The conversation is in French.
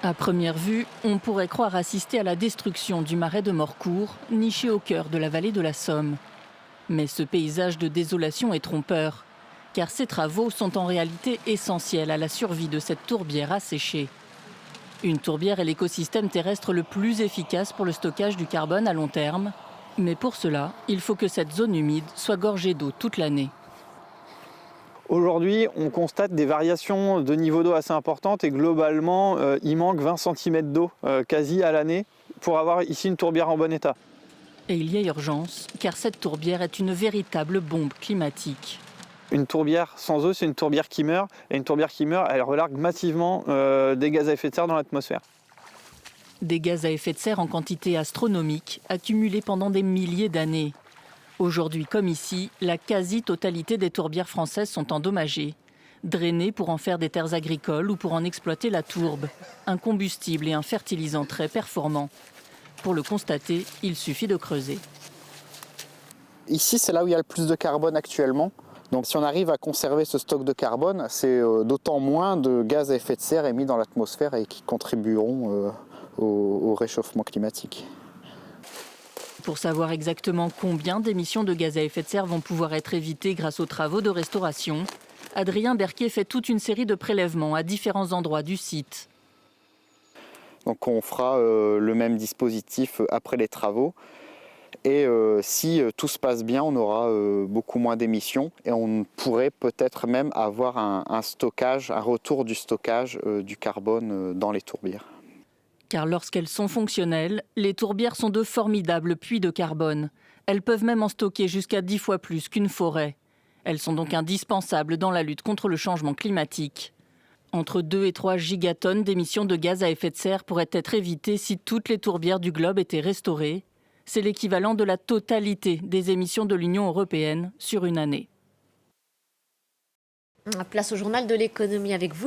À première vue, on pourrait croire assister à la destruction du marais de Morcourt, niché au cœur de la vallée de la Somme. Mais ce paysage de désolation est trompeur, car ces travaux sont en réalité essentiels à la survie de cette tourbière asséchée. Une tourbière est l'écosystème terrestre le plus efficace pour le stockage du carbone à long terme. Mais pour cela, il faut que cette zone humide soit gorgée d'eau toute l'année. Aujourd'hui, on constate des variations de niveau d'eau assez importantes et globalement, il manque 20 cm d'eau quasi à l'année pour avoir ici une tourbière en bon état. Et il y a urgence, car cette tourbière est une véritable bombe climatique. Une tourbière sans eau, c'est une tourbière qui meurt. Et une tourbière qui meurt, elle relargue massivement des gaz à effet de serre dans l'atmosphère. Des gaz à effet de serre en quantité astronomique, accumulés pendant des milliers d'années. Aujourd'hui comme ici, la quasi-totalité des tourbières françaises sont endommagées, drainées pour en faire des terres agricoles ou pour en exploiter la tourbe, un combustible et un fertilisant très performants. Pour le constater, il suffit de creuser. Ici, c'est là où il y a le plus de carbone actuellement. Donc si on arrive à conserver ce stock de carbone, c'est d'autant moins de gaz à effet de serre émis dans l'atmosphère et qui contribueront au réchauffement climatique. Pour savoir exactement combien d'émissions de gaz à effet de serre vont pouvoir être évitées grâce aux travaux de restauration, Adrien Berquier fait toute une série de prélèvements à différents endroits du site. Donc on fera le même dispositif après les travaux. Et si tout se passe bien, on aura beaucoup moins d'émissions et on pourrait peut-être même avoir un stockage, un retour du stockage du carbone dans les tourbières. Car lorsqu'elles sont fonctionnelles, les tourbières sont de formidables puits de carbone. Elles peuvent même en stocker jusqu'à 10 fois plus qu'une forêt. Elles sont donc indispensables dans la lutte contre le changement climatique. Entre 2 et 3 gigatonnes d'émissions de gaz à effet de serre pourraient être évitées si toutes les tourbières du globe étaient restaurées. C'est l'équivalent de la totalité des émissions de l'Union européenne sur une année. Place au journal de l'économie avec vous.